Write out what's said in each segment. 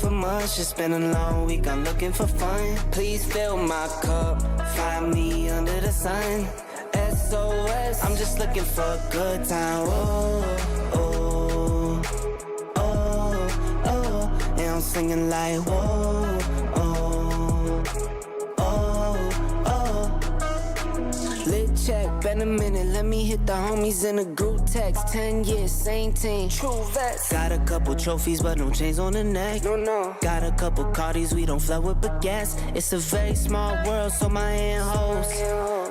For much, it's been a long week, I'm looking for fun. Please fill my cup, find me under the sun. SOS, I'm just looking for a good time. Oh, oh, oh, oh, and I'm singing like whoa, oh, oh, oh. Lit check, been a minute, let me hit the homies in a group text. 10 years, same team, true vets. Got a couple trophies, but no chains on the neck. No. Got a couple Cardis, we don't flood with baguettes. It's a very small world, so my hand holds.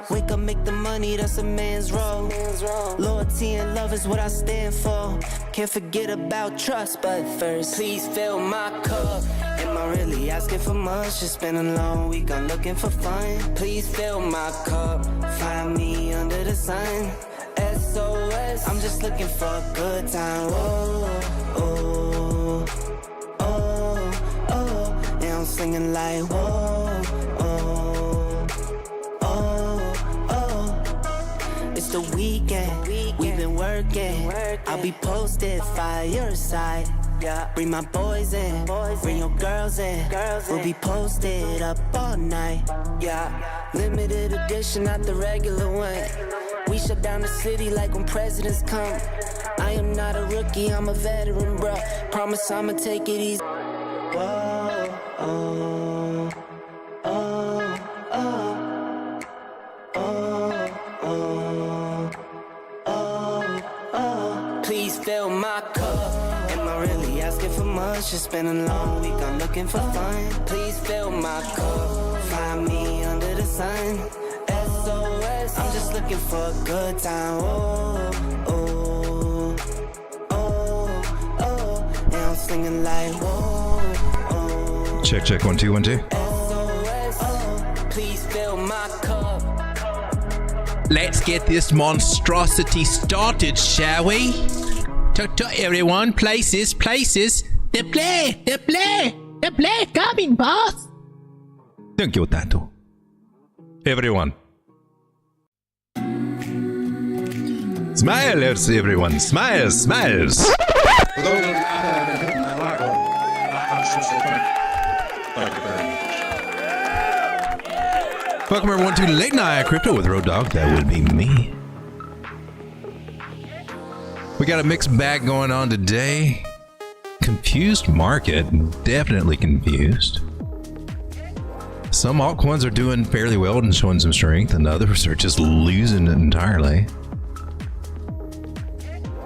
Wake up, make the money, that's a man's role. Loyalty and love is what I stand for. Can't forget about trust, but first, please fill my cup. Am I really asking for much? It's been a long week, I'm looking for fun. Please fill my cup, find me under the sun. SOS, I'm just looking for a good time. Oh, oh, oh, oh, and I'm singing like whoa, oh, oh, oh. It's the weekend, we've been working. I'll be posted fireside. Bring my boys in, bring your girls in. We'll be posted up all night. Limited edition, not the regular one. We shut down the city like when presidents come. I am not a rookie, I'm a veteran, bro. Promise I'ma take it easy. Whoa, oh, oh, oh, oh, oh, oh, oh. Please fill my cup. Am I really asking for much? It's been a long week, I'm looking for fun. Please fill my cup, find me under the sun. SOS, I'm just looking for a good time. Oh, oh, oh, oh, and I'm singing like whoa, oh. Check 1 2 1 2. SOS, oh, please fill my cup. Let's get this monstrosity started, shall we? Everyone, places. The play coming, boss. Thank you, Tato. Everyone. Smiles, everyone. Smiles. Welcome everyone to Late Night Crypto with Road Dogg. That would be me. We got a mixed bag going on today. Confused market, definitely confused. Some altcoins are doing fairly well and showing some strength, and others are just losing it entirely.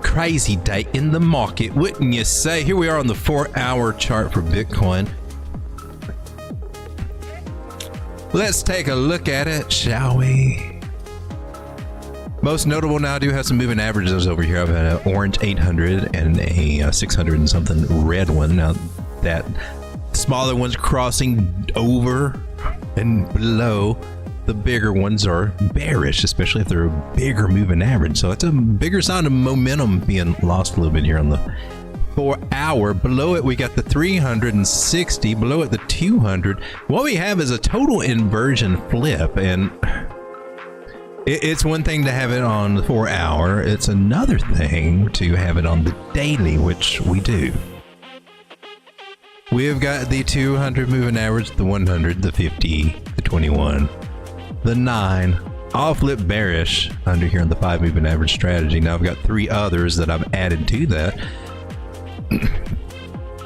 Crazy day in the market, wouldn't you say? Here we are on the 4-hour chart for Bitcoin. Let's take a look at it, shall we? Most notable now, I do have some moving averages over here. I've had an orange 800 and a 600 and something red one. Now that smaller ones crossing over and below, the bigger ones are bearish, especially if they're a bigger moving average. So it's a bigger sign of momentum being lost a little bit here on the 4-hour. Below it, we got the 360. Below it, the 200. What we have is a total inversion flip, and it's one thing to have it on the 4-hour. It's another thing to have it on the daily, which we do. We've got the 200 moving average, the 100, the 50, the 21, the 9, all flip bearish under here on the 5 moving average strategy. Now I've got 3 others that I've added to that.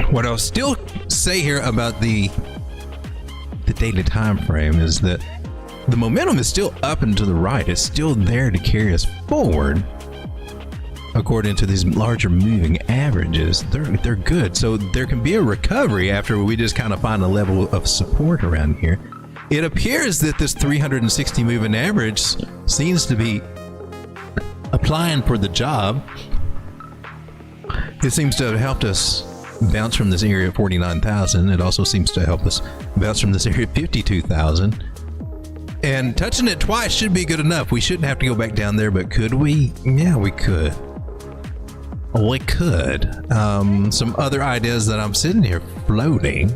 What I'll still say here about the daily time frame is that the momentum is still up and to the right. It's still there to carry us forward. According to these larger moving averages, they're good. So there can be a recovery after we just kind of find a level of support around here. It appears that this 360 moving average seems to be applying for the job. It seems to have helped us bounce from this area of 49,000. It also seems to help us bounce from this area of 52,000. And touching it twice should be good enough. We shouldn't have to go back down there, but could we? Yeah, we could. We could. Some other ideas that I'm sitting here floating.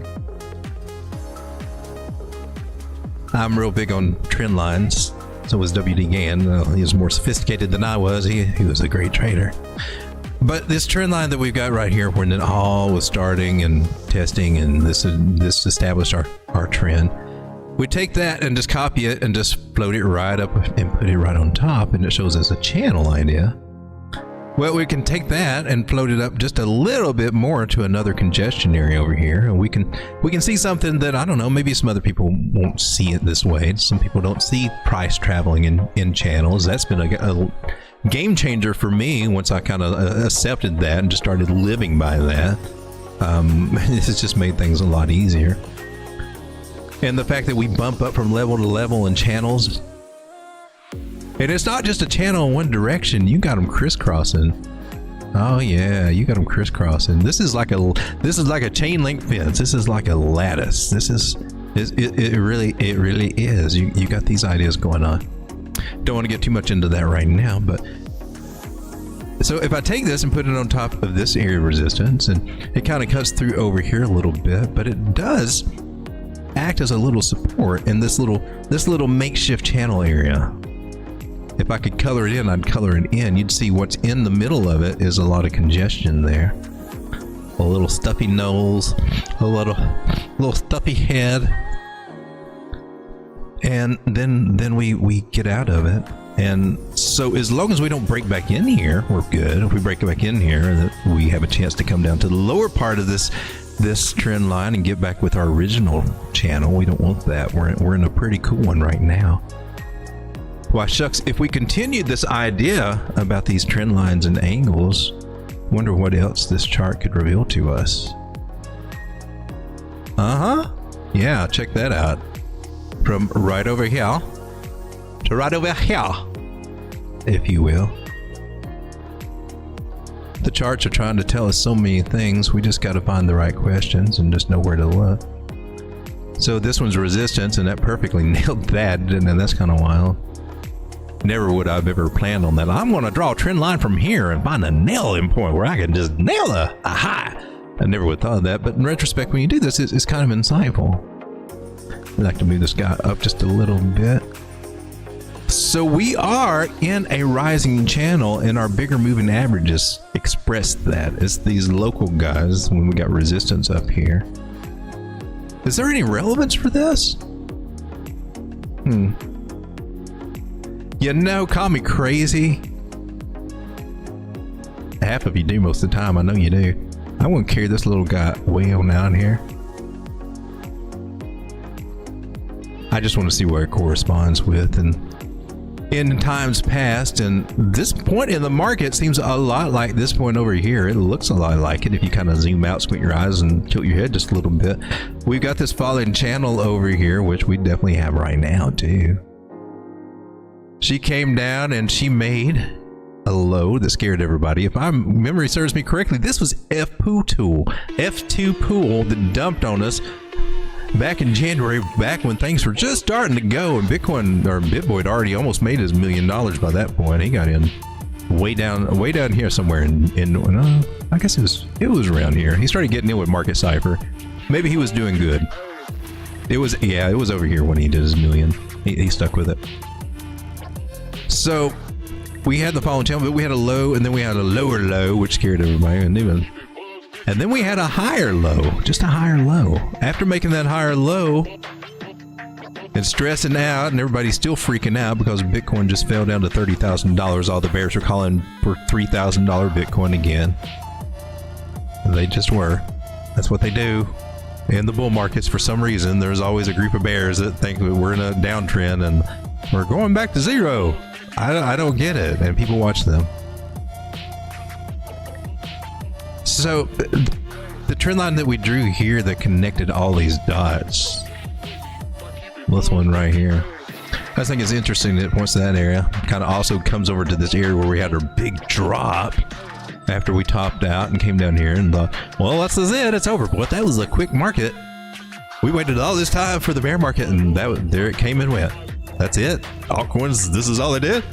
I'm real big on trend lines. So was WD Gann. He was more sophisticated than I was. He was a great trader. But this trend line that we've got right here, when it all was starting and testing, and this established our trend, we take that and just copy it and just float it right up and put it right on top, and it shows us a channel idea. Well, we can take that and float it up just a little bit more to another congestion area over here, and we can see something that, I don't know, maybe some other people won't see it this way. Some people don't see price traveling in channels. That's been a game changer for me once I kind of accepted that and just started living by that. It's just made things a lot easier. And the fact that we bump up from level to level in channels, and it's not just a channel in one direction. You got them crisscrossing. Oh yeah, you got them crisscrossing. This is like a chain link fence. This is like a lattice. It really is. You got these ideas going on. Don't want to get too much into that right now, but so if I take this and put it on top of this area of resistance, and it kind of cuts through over here a little bit, but it does act as a little support in this little makeshift channel area. If I could color it in, I'd color it in. You'd see what's in the middle of it is a lot of congestion there. A little stuffy nose, a little stuffy head. And then we get out of it. And so as long as we don't break back in here, we're good. If we break back in here, we have a chance to come down to the lower part of this trend line and get back with our original channel. We don't want that. We're in a pretty cool one right now. Why shucks, if we continued this idea about these trend lines and angles, wonder what else this chart could reveal to us. Yeah, check that out. From right over here to right over here, if you will. The charts are trying to tell us so many things. We just got to find the right questions and just know where to look. So this one's resistance, and that perfectly nailed that, and that's kind of wild. Never would I've ever planned on that. I'm going to draw a trend line from here and find a nail-in point where I can just nail a high. I never would have thought of that, but in retrospect, when you do this, it's kind of insightful. I'd like to move this guy up just a little bit. So we are in a rising channel, and our bigger moving averages express that. It's these local guys when we got resistance up here. Is there any relevance for this? You know, call me crazy. Half of you do most of the time. I know you do. I want to carry this little guy way on down here. I just want to see where it corresponds with. And in times past, and this point in the market seems a lot like this point over here. It looks a lot like it if you kind of zoom out, squint your eyes, and tilt your head just a little bit. We've got this falling channel over here, which we definitely have right now too. She came down and she made a low that scared everybody. If my memory serves me correctly, this was F2 pool that dumped on us back in January, back when things were just starting to go, and Bitcoin, or BitBoy, had already almost made his $1 million by that point. He got in way down here somewhere in I guess it was around here. He started getting in with Market Cipher. Maybe he was doing good. It was over here when he did his $1 million. He stuck with it. So we had the falling channel, but we had a low, and then we had a lower low, which scared everybody. And then we had a higher low, just a higher low. After making that higher low and stressing out, and everybody's still freaking out because Bitcoin just fell down to $30,000. All the bears are calling for $3,000 Bitcoin again. They just were. That's what they do. In the bull markets, for some reason, there's always a group of bears that think that we're in a downtrend and we're going back to zero. I don't get it, and people watch them. So the trend line that we drew here that connected all these dots, this one right here, I think it's interesting that it points to that area. Kind of also comes over to this area where we had our big drop after we topped out and came down here and thought, well, that's it, it's over. But that was a quick market. We waited all this time for the bear market, and there it came and went. That's it. Altcoins, this is all it did.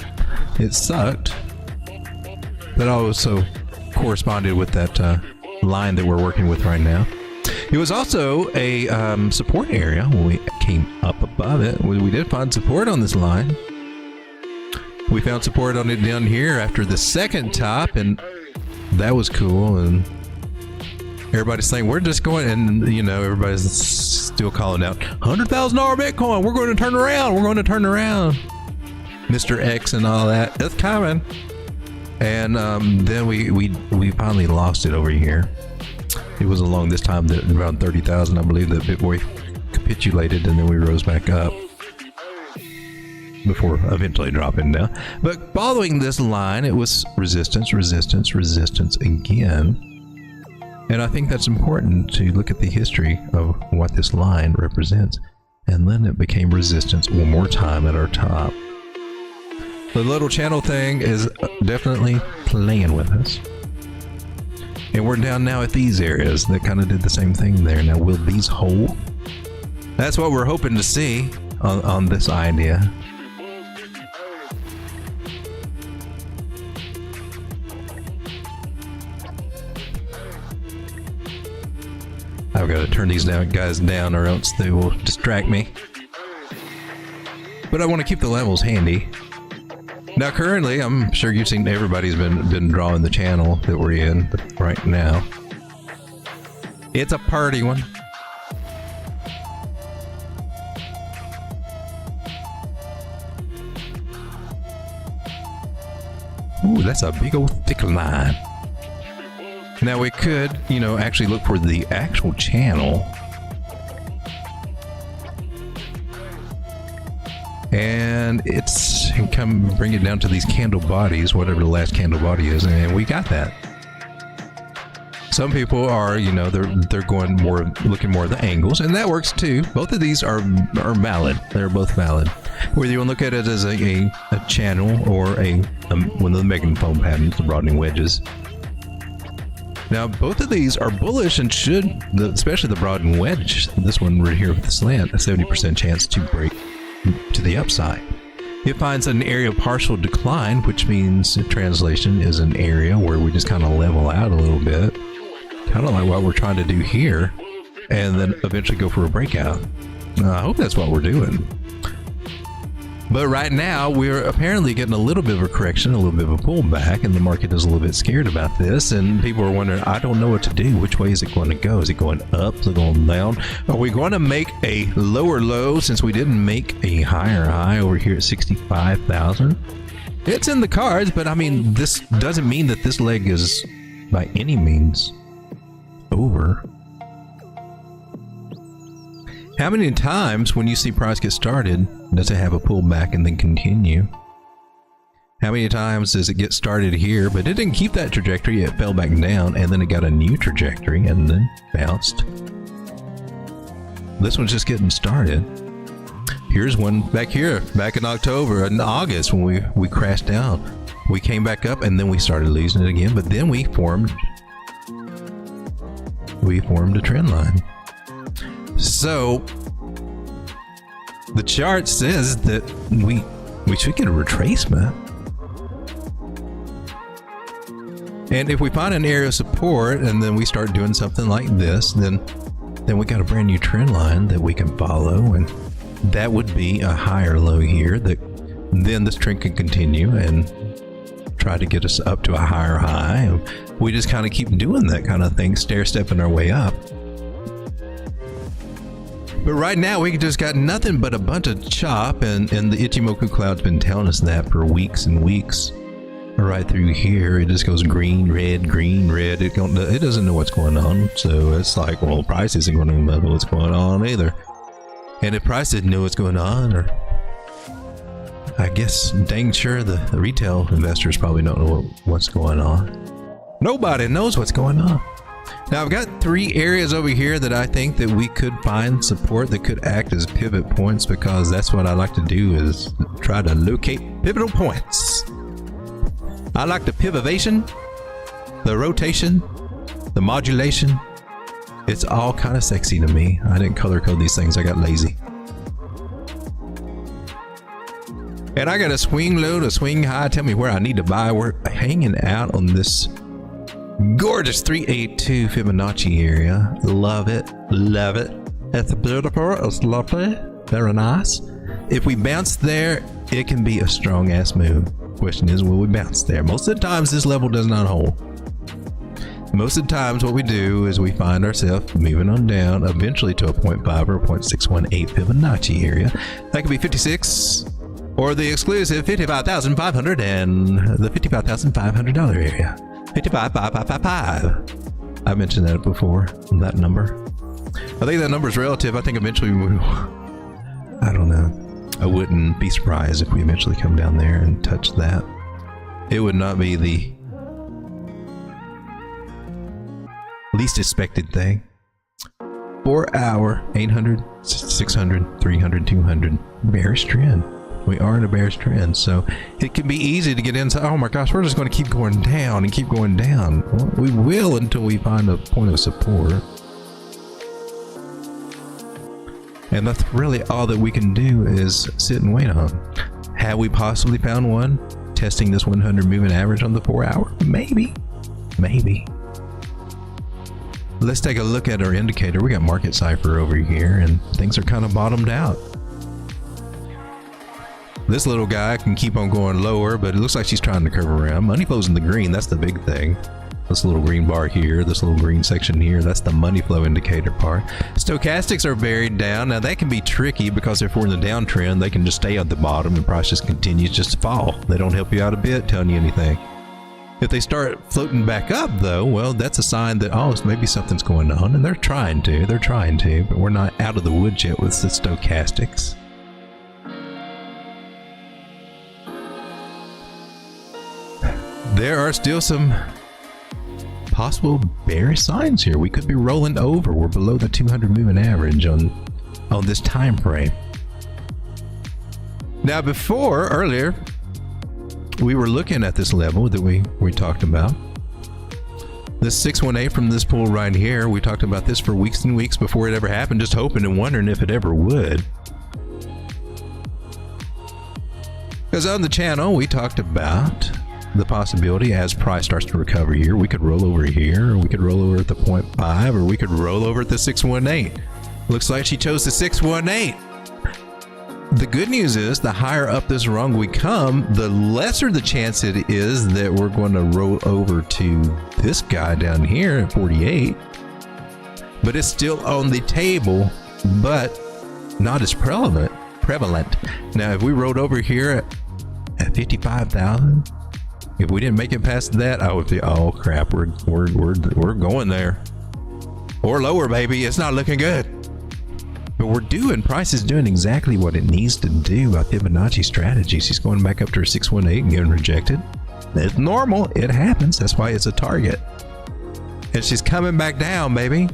It sucked. But also corresponded with that line that we're working with right now. It was also a support area when we came up above it. We did find support on this line. We found support on it down here after the second top, and that was cool. And everybody's saying we're just going, and you know, everybody's still calling out $100,000 Bitcoin. We're going to turn around. We're going to turn around. Mr. X and all that. It's coming. And then we finally lost it over here. It was along this time that around 30,000, I believe, that BitBoy capitulated, and then we rose back up before eventually dropping down. But following this line, it was resistance, resistance, resistance again. And I think that's important to look at the history of what this line represents. And then it became resistance one more time at our top. The little channel thing is definitely playing with us. And we're down now at these areas that kind of did the same thing there. Now, will these hold? That's what we're hoping to see on this idea. I've got to turn these guys down or else they will distract me. But I want to keep the levels handy. Now currently, I'm sure you've seen everybody's been drawing the channel that we're in right now. It's a party one. Ooh, that's a big old thick line. Now we could, you know, actually look for the actual channel. And it's come bring it down to these candle bodies, whatever the last candle body is, and we got that. Some people are, you know, they're going more, looking more at the angles, and that works too. Both of these are valid. They're both valid. Whether you want to look at it as a channel or one of the megaphone patterns, the broadening wedges. Now, both of these are bullish and should, especially the broadening wedge, this one right here with the slant, a 70% chance to break to the upside. It finds an area of partial decline, which means in translation is an area where we just kind of level out a little bit, kind of like what we're trying to do here, and then eventually go for a breakout. I hope that's what we're doing. But right now, we're apparently getting a little bit of a correction, a little bit of a pullback, and the market is a little bit scared about this. And people are wondering, I don't know what to do. Which way is it going to go? Is it going up? Is it going down? Are we going to make a lower low since we didn't make a higher high over here at 65,000? It's in the cards, but I mean, this doesn't mean that this leg is by any means over. How many times when you see price get started, does it have a pullback and then continue? How many times does it get started here, but it didn't keep that trajectory, it fell back down, and then it got a new trajectory and then bounced? This one's just getting started. Here's one back here, back in October and August when we crashed down. We came back up and then we started losing it again, but then we formed a trend line. So the chart says that we should get a retracement. And if we find an area of support and then we start doing something like this, then we got a brand new trend line that we can follow, and that would be a higher low here that then this trend can continue and try to get us up to a higher high. And we just kind of keep doing that kind of thing, stair-stepping our way up. But right now we just got nothing but a bunch of chop, and the Ichimoku cloud's been telling us that for weeks and weeks. Right through here, it just goes green, red. It doesn't know what's going on, so it's like, well, price isn't going to know what's going on either. And if price didn't know what's going on, or I guess dang sure the retail investors probably don't know what's going on. Nobody knows what's going on. Now I've got 3 areas over here that I think that we could find support that could act as pivot points, because that's what I like to do, is try to locate pivotal points. I like the pivovation, the rotation, the modulation. It's all kind of sexy to me. I didn't color code these things, I got lazy. And I got a swing low, a swing high. Tell me where I need to buy. We're hanging out on this gorgeous 382 Fibonacci area. Love it. Love it. It's beautiful. It's lovely. Very nice. If we bounce there, it can be a strong ass move. Question is, will we bounce there? Most of the times this level does not hold. Most of the times what we do is we find ourselves moving on down eventually to a 0.5 or a 0.618 Fibonacci area. That could be 56 or the exclusive 55,500 and the $55,500 area. 55,555. I mentioned that before, that number. I think that number is relative. I think eventually I don't know. I wouldn't be surprised if we eventually come down there and touch that. It would not be the least expected thing. 4 hour, 800, 600, 300, 200, bearish trend. We are in a bearish trend, so it can be easy to get inside. Oh my gosh, we're just going to keep going down and keep going down. Well, we will until we find a point of support. And that's really all that we can do, is sit and wait on. Have we possibly found one testing this 100 moving average on the 4 hour? Maybe. Let's take a look at our indicator. We got market cipher over here, and things are kind of bottomed out. This little guy can keep on going lower, but it looks like she's trying to curve around. Money flows in the green. That's the big thing. This little green bar here, this little green section here, that's the money flow indicator part. Stochastics are buried down. Now that can be tricky, because if we're in the downtrend, they can just stay at the bottom and price just continues just to fall. They don't help you out a bit telling you anything. If they start floating back up though, well, that's a sign that, oh, maybe something's going on, and they're trying to, but we're not out of the woods yet with the stochastics. There are still some possible bearish signs here. We could be rolling over. We're below the 200 moving average on this time frame. Now, earlier, we were looking at this level that we talked about. This 618 from this pool right here, we talked about this for weeks and weeks before it ever happened, just hoping and wondering if it ever would. Because on the channel, we talked about the possibility as price starts to recover here, we could roll over here, or we could roll over at the 0.5, or we could roll over at the 618. Looks like she chose the 618. The good news is the higher up this rung we come, the lesser the chance it is that we're going to roll over to this guy down here at 48. But it's still on the table, but not as prevalent. Now, if we rolled over here at 55,000, if we didn't make it past that, I would be, oh crap, we're going there or lower, baby. It's not looking good. But price is doing exactly what it needs to do by Fibonacci strategy. She's going back up to her 618 and getting rejected. It's normal. It happens. That's why it's a target. And she's coming back down, baby.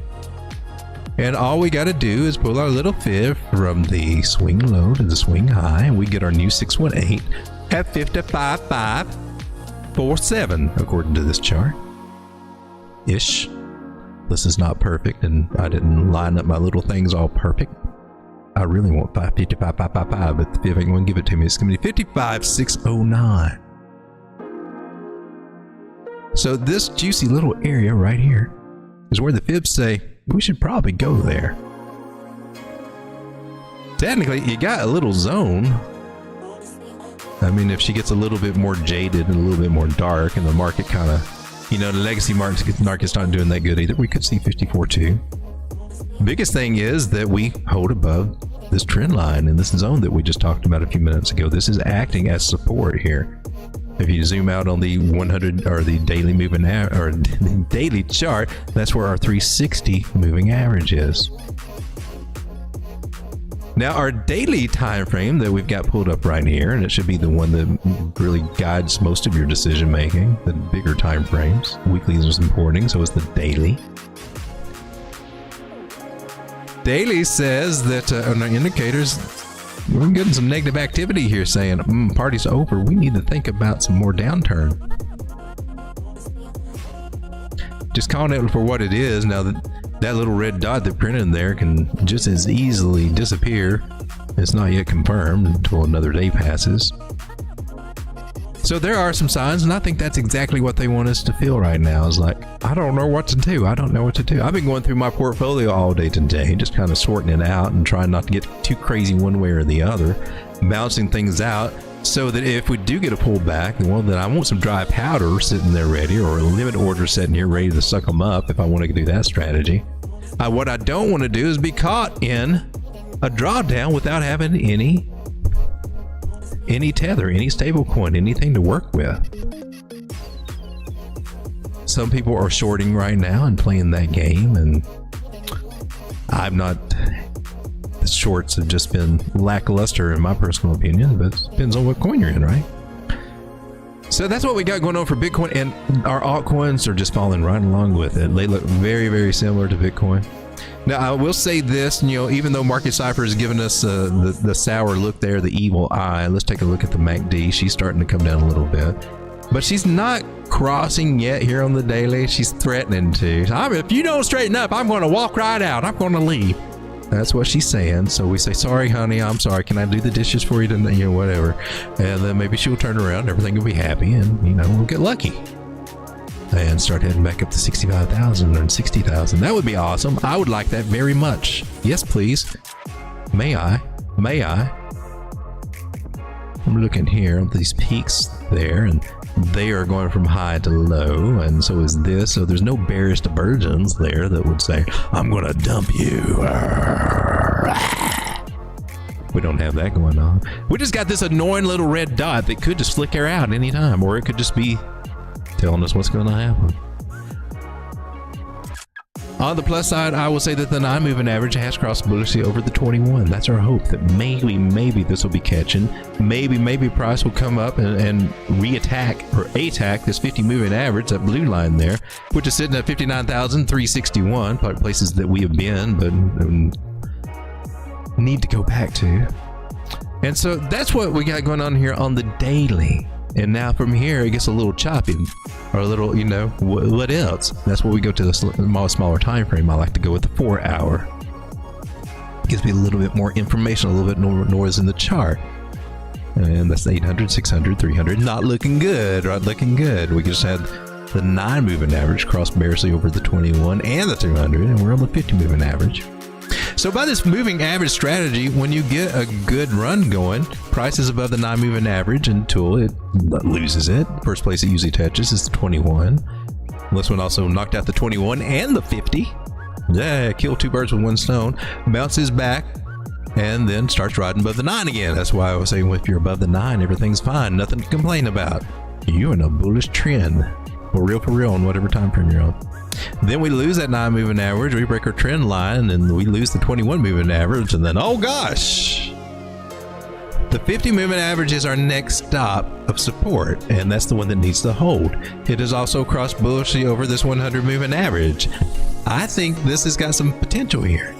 And all we got to do is pull our little fib from the swing low to the swing high, and we get our new 618 at 55.547, according to this chart. Ish. This is not perfect, and I didn't line up my little things all perfect. I really want 555.555, but the fib ain't going to give it to me. It's going to be 55.609. So this juicy little area right here is where the fibs say we should probably go there. Technically, you got a little zone. I mean, if she gets a little bit more jaded and a little bit more dark, and the market kind of, you know, the legacy market's not doing that good either, we could see 54.2. Biggest thing is that we hold above this trend line in this zone that we just talked about a few minutes ago. This is acting as support here. If you zoom out on the 100 or the daily moving or the daily chart, that's where our 360 moving average is. Now our daily time frame that we've got pulled up right here, and it should be the one that really guides most of your decision making, the bigger time frames. Weekly is important, so is the daily. Daily says that on our indicators, we're getting some negative activity here saying, party's over. We need to think about some more downturn. Just calling it for what it is. Now that little red dot that printed in there can just as easily disappear. It's not yet confirmed until another day passes. So there are some signs, and I think that's exactly what they want us to feel right now. Is like, I don't know what to do. I don't know what to do. I've been going through my portfolio all day today, just kind of sorting it out and trying not to get too crazy one way or the other, bouncing things out so that if we do get a pullback, well, then I want some dry powder sitting there ready, or a limit order sitting here ready to suck them up if I want to do that strategy. What I don't want to do is be caught in a drawdown without having any tether, any stable coin, anything to work with. Some people are shorting right now and playing that game, and I'm not. The shorts have just been lackluster in my personal opinion, but it depends on what coin you're in, right? So that's what we got going on for Bitcoin, and our altcoins are just following right along with it. They look very, very similar to Bitcoin. Now, I will say this, you know, even though Market Cypher has given us the sour look there, the evil eye, let's take a look at the MACD. She's starting to come down a little bit, but she's not crossing yet here on the daily. She's threatening to. If you don't straighten up, I'm going to walk right out. I'm going to leave. That's what she's saying. So we say, sorry, honey, I'm sorry. Can I do the dishes for you tonight? You know, whatever. And then maybe she'll turn around. Everything will be happy, and, you know, we'll get lucky and start heading back up to 65,000 and 60,000. That would be awesome. I would like that very much. Yes, please. May I? May I? I'm looking here at these peaks there, and they are going from high to low, and so is this. So there's no bearish divergence there that would say, I'm going to dump you. We don't have that going on. We just got this annoying little red dot that could just flicker out anytime, or it could just be telling us what's going to happen. On the plus side, I will say that the 9 moving average has crossed bullishly over the 21. That's our hope, that maybe this will be catching. Maybe price will come up and re-attack or attack this 50 moving average, that blue line there, which is sitting at 59,361, places that we have been but need to go back to. And so that's what we got going on here on the daily. And now from here, it gets a little choppy, or a little, you know, what else? That's where we go to the smaller time frame. I like to go with the 4 hour. Gives me a little bit more information, a little bit more noise in the chart. And that's 800, 600, 300. Not looking good, right? Looking good. We just had the 9 moving average cross barely over the 21 and the 200, and we're on the 50 moving average. So by this moving average strategy, when you get a good run going, price is above the 9 moving average until it loses it. First place it usually touches is the 21. This one also knocked out the 21 and the 50. Yeah, kill 2 birds with 1 stone. Bounces back and then starts riding above the 9 again. That's why I was saying if you're above the 9, everything's fine. Nothing to complain about. You're in a bullish trend. For real on whatever time frame you're on. Then we lose that 9 moving average, we break our trend line, and we lose the 21 moving average, and then, oh gosh! The 50 moving average is our next stop of support, and that's the one that needs to hold. It has also crossed bullishly over this 100 moving average. I think this has got some potential here.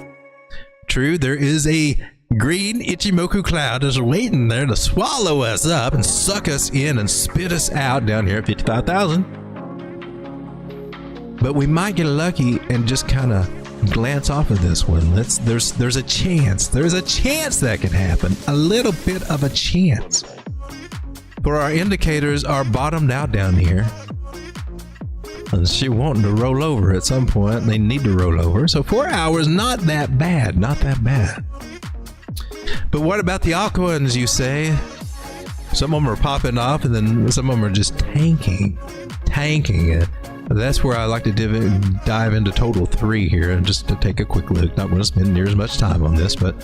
True, there is a green Ichimoku cloud is waiting there to swallow us up and suck us in and spit us out down here at 55,000. But we might get lucky and just kind of glance off of this one. There's a chance. There's a chance that can happen. A little bit of a chance. For our indicators are bottomed out down here. And she wanting to roll over at some point. They need to roll over. So 4 hours, not that bad. Not that bad. But what about the altcoins, you say? Some of them are popping off, and then some of them are just tanking it. That's where I like to dive into total 3 here, and just to take a quick look. Not going to spend near as much time on this, but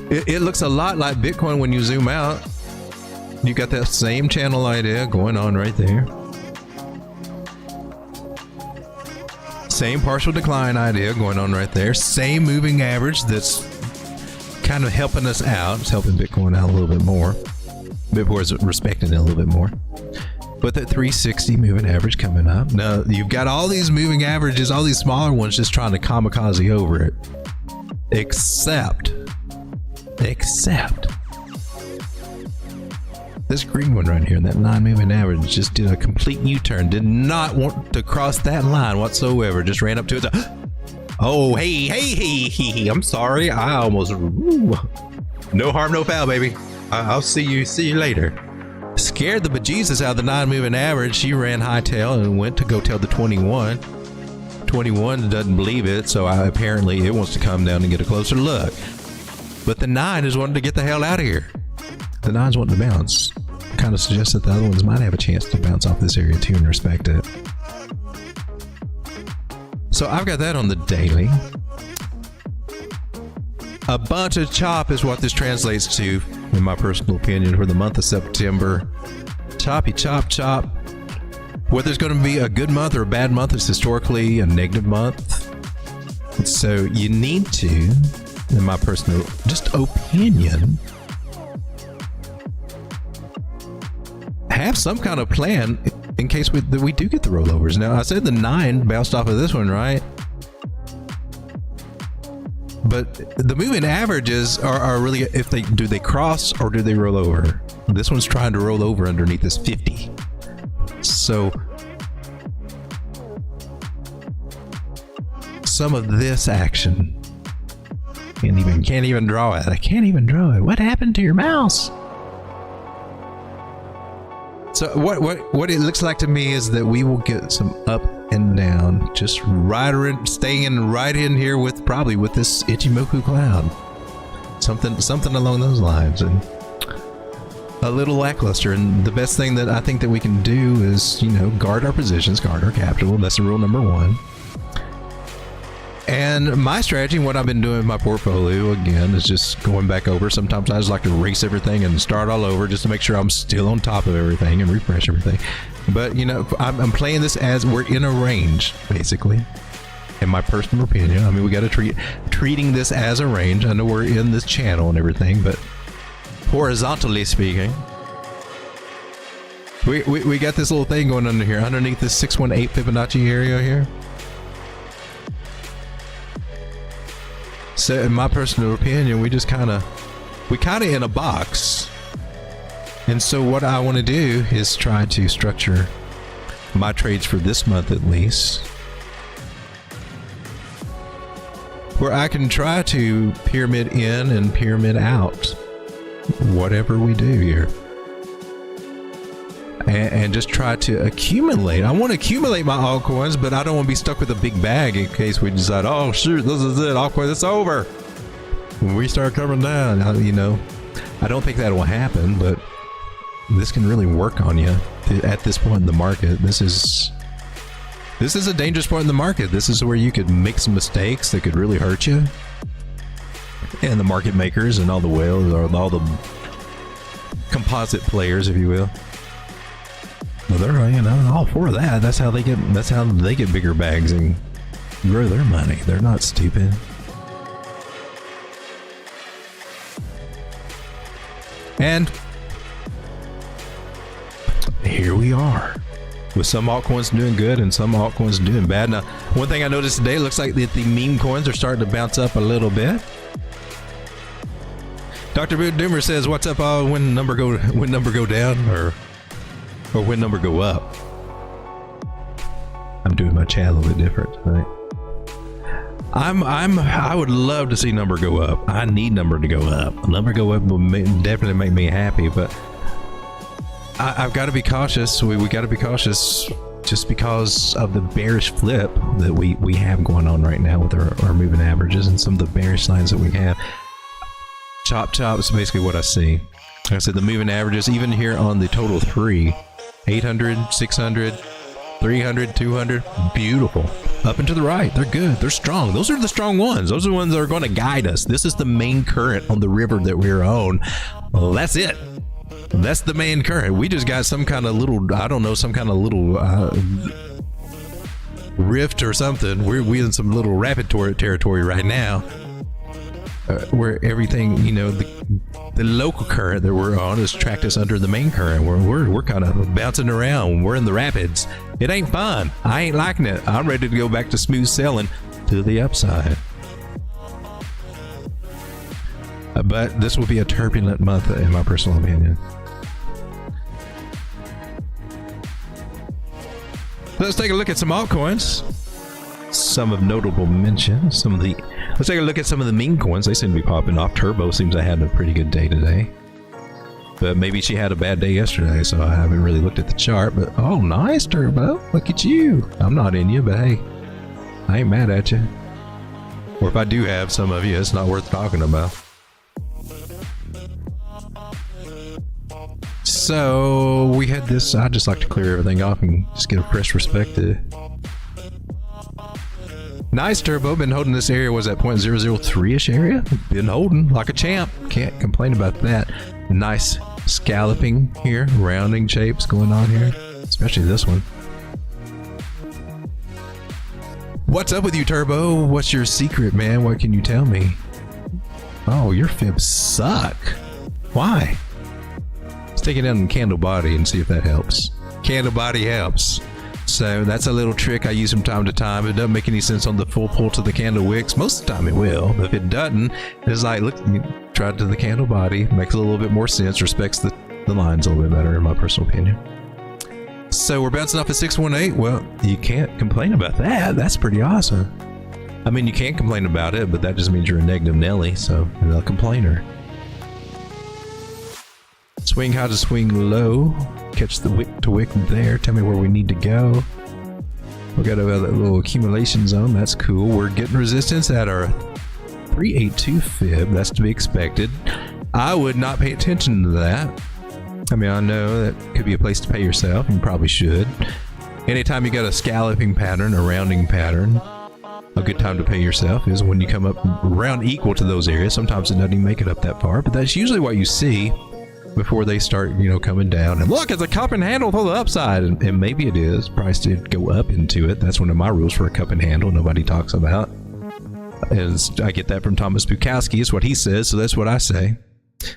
it looks a lot like Bitcoin when you zoom out. You got that same channel idea going on right there. Same partial decline idea going on right there. Same moving average that's kind of helping us out. It's helping Bitcoin out a little bit more. Bitcoin is respecting it a little bit more. But that 360 moving average coming up. Now, you've got all these moving averages, all these smaller ones just trying to kamikaze over it. Except this green one right here, that 9 moving average, just did a complete U-turn. Did not want to cross that line whatsoever. Just ran up to it. Oh, hey, I'm sorry. I almost... Ooh. No harm, no foul, baby. I'll see you later. Scared the bejesus out of the 9 moving average. She ran hightail and went to go tell the 21. 21 doesn't believe it, so apparently it wants to come down and get a closer look. But the 9 is wanting to get the hell out of here. The 9's wanting to bounce. Kind of suggests that the other ones might have a chance to bounce off this area too and respect it. So I've got that on the daily. A bunch of chop is what this translates to, in my personal opinion, for the month of September. Choppy chop. Whether it's going to be a good month or a bad month, it's historically a negative month. So you need to, in my personal just opinion, have some kind of plan in case we do get the rollovers. Now, I said the 9 bounced off of this one, right? But the moving averages are really, if they cross or do they roll over? This one's trying to roll over underneath this 50. So some of this action can't even draw it. I can't even draw it. What happened to your mouse? So what it looks like to me is that we will get some up and down, just staying right in here with this Ichimoku cloud, something along those lines, and a little lackluster. And the best thing that I think that we can do is, guard our positions, guard our capital. That's the rule number 1. And my strategy, what I've been doing in my portfolio, again, is just going back over. Sometimes I just like to erase everything and start all over just to make sure I'm still on top of everything and refresh everything. But, I'm playing this as we're in a range, basically, in my personal opinion. I mean, we got to treating this as a range. I know we're in this channel and everything, but horizontally speaking, we got this little thing going under here, underneath this 618 Fibonacci area here. So in my personal opinion, we kind of in a box. And so what I want to do is try to structure my trades for this month at least, where I can try to pyramid in and pyramid out whatever we do here. and just try to accumulate. I want to accumulate my altcoins, but I don't want to be stuck with a big bag in case we decide, oh shoot, this is it, altcoin, it's over. When we start coming down, you know, I don't think that will happen, but this can really work on you at this point in the market. This is a dangerous point in the market. This is where you could make some mistakes that could really hurt you. And the market makers and all the whales, or all the composite players, if you will, well, they're, you know, all for that. That's how they get bigger bags and grow their money. They're not stupid. And here we are, with some altcoins doing good and some altcoins doing bad. Now, one thing I noticed today, looks like the meme coins are starting to bounce up a little bit. Dr. Doomer says, "What's up? When number go down, or when number go up?" I'm doing my chat a little bit different tonight. I would love to see number go up. I need number to go up. Number go up will definitely make me happy, but I've got to be cautious. We got to be cautious just because of the bearish flip that we have going on right now with our moving averages and some of the bearish lines that we have. Chop is basically what I see. Like I said, the moving averages, even here on the total 3, 800, 600, 300, 200, beautiful. Up and to the right, they're good, they're strong. Those are the strong ones. Those are the ones that are going to guide us. This is the main current on the river that we're on. Well, that's it. That's the main current. We just got some kind of little, I don't know, some kind of little rift or something. We're in some little rapid territory right now. Where everything, you know, the local current that we're on has tracked us under the main current. We're kind of bouncing around. We're in the rapids. It ain't fun. I ain't liking it. I'm ready to go back to smooth sailing to the upside. But this will be a turbulent month, in my personal opinion. Let's take a look at some altcoins. Some of notable mention. Let's take a look at some of the meme coins. They seem to be popping off. Turbo seems to have had a pretty good day today, but maybe she had a bad day yesterday, so I haven't really looked at the chart. But oh, nice, Turbo. Look at you. I'm not in you, but hey, I ain't mad at you. Or if I do have some of you, it's not worth talking about. So we had this. I just like to clear everything off and just get a fresh perspective. Nice, Turbo. Been holding this area. Was that 0.003-ish area? Been holding like a champ. Can't complain about that. Nice scalloping here. Rounding shapes going on here. Especially this one. What's up with you, Turbo? What's your secret, man? What can you tell me? Oh, your fibs suck. Why? Let's take it down in candle body and see if that helps. Candle body helps. So that's a little trick I use from time to time. It doesn't make any sense on the full pull to the candle wicks. Most of the time it will, but if it doesn't, it's like, look, you try it to the candle body, makes a little bit more sense, respects the lines a little bit better, in my personal opinion. So we're bouncing off at 618. Well, you can't complain about that. That's pretty awesome. I mean, you can't complain about it, but that just means you're a negative Nelly, so you're not a complainer. Swing high to swing low. Catch the wick to wick there. Tell me where we need to go. We got a little accumulation zone. That's cool. We're getting resistance at our 382 fib. That's to be expected. I would not pay attention to that. I mean, I know that could be a place to pay yourself. You probably should. Anytime you got a scalloping pattern, a rounding pattern, a good time to pay yourself is when you come up around equal to those areas. Sometimes it doesn't even make it up that far, but that's usually what you see before they start, you know, coming down. And look, it's a cup and handle for the upside, and maybe it is. Price did go up into it. That's one of my rules for a cup and handle nobody talks about. And I get that from Thomas Bukowski. It's what he says, so that's what I say.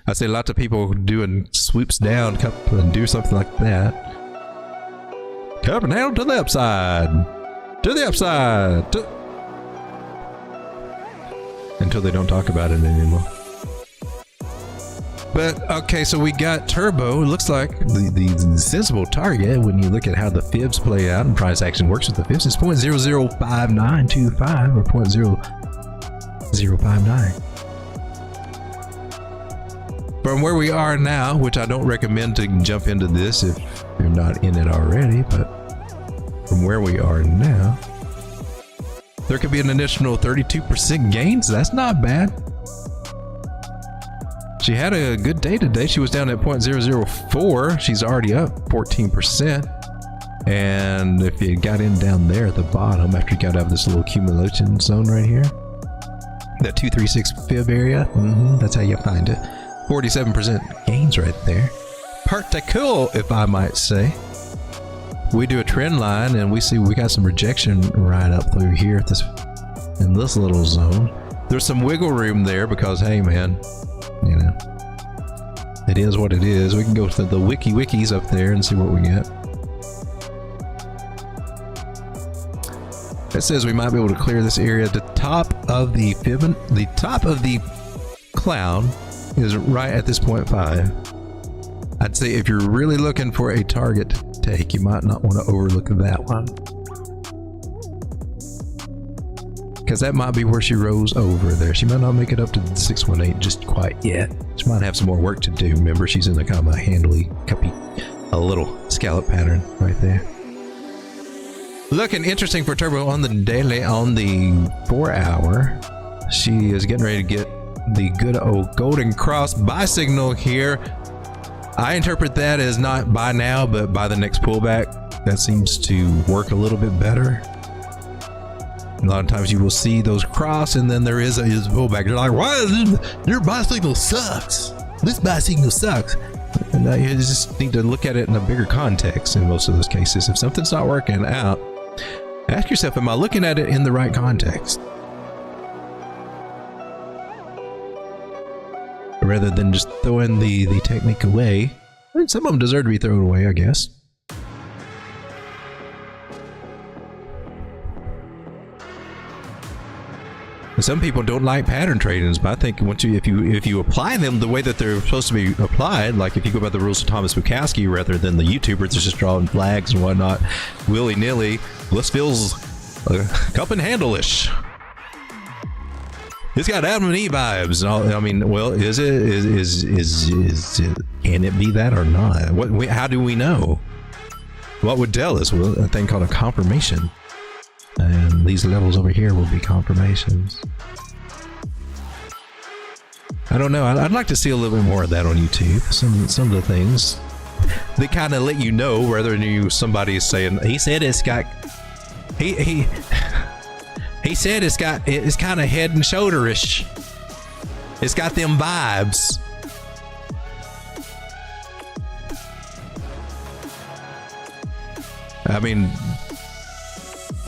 I say lots of people doing swoops down cup and do something like that. Cup and handle to the upside. To the upside. Until they don't talk about it anymore. But okay, so we got Turbo. It looks like the sensible target when you look at how the fibs play out and price action works with the fibs is 0.005925 or 0.0059. From where we are now, which I don't recommend to jump into this if you're not in it already, but from where we are now, there could be an additional 32% gains. That's not bad. She had a good day today. She was down at 0.004. She's already up 14%. And if you got in down there at the bottom, after you got out of this little accumulation zone right here, that 236 fib area, that's how you find it. 47% gains right there. Pretty cool, if I might say. We do a trend line and we see we got some rejection right up through here in this little zone. There's some wiggle room there because, hey man, you know, it is what it is. We can go to the wikis up there and see what we get. It says we might be able to clear this area. The top of the cloud is right at this 0.5. I'd say if you're really looking for a target to take, you might not want to overlook that one, because that might be where she rose over there. She might not make it up to the 618 just quite yet. She might have some more work to do. Remember, she's in a kind of a handly cuppy, a little scallop pattern right there. Looking interesting for Turbo on the daily. On the 4 hour, she is getting ready to get the good old golden cross buy signal here. I interpret that as not buy now, but buy the next pullback. That seems to work a little bit better. A lot of times you will see those cross and then there is a pullback. You're like, why is your buy signal sucks? This buy signal sucks. And you just need to look at it in a bigger context in most of those cases. If something's not working out, ask yourself, am I looking at it in the right context? Rather than just throwing the technique away. I mean, some of them deserve to be thrown away, I guess. Some people don't like pattern tradings, but I think once if you apply them the way that they're supposed to be applied, like if you go by the rules of Thomas Bukowski rather than the YouTubers that's just drawing flags and whatnot willy-nilly, this feels cup and handle-ish. It's got Adam and Eve vibes. I mean, well, is it? Can it be that or not? How do we know? What would tell us? Well, a thing called a confirmation. And these levels over here will be confirmations. I don't know. I'd like to see a little bit more of that on YouTube. Some of the things they kind of let you know rather than somebody is saying he said it's got he said it's kind of head and shoulderish. It's got them vibes. I mean,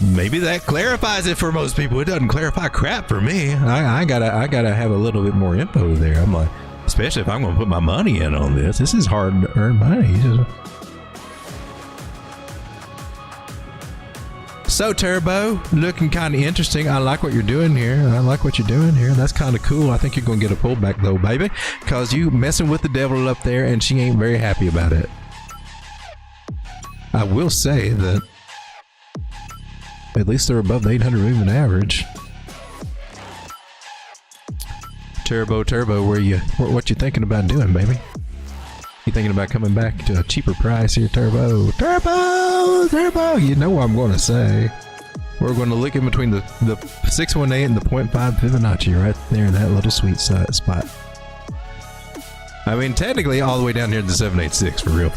maybe that clarifies it for most people. It doesn't clarify crap for me. I gotta have a little bit more info there. I'm like, especially if I'm gonna put my money in on this. This is hard to earn money. So Turbo, looking kind of interesting. I like what you're doing here. That's kind of cool. I think you're gonna get a pullback though, baby, because you messing with the devil up there, and she ain't very happy about it. I will say that at least they're above the 800 moving average. Turbo, what you thinking about doing, baby? You thinking about coming back to a cheaper price here, Turbo? You know what I'm going to say. We're going to look in between the 618 and the 0.5 Fibonacci right there in that little sweet spot. I mean, technically all the way down here to the 786 for real.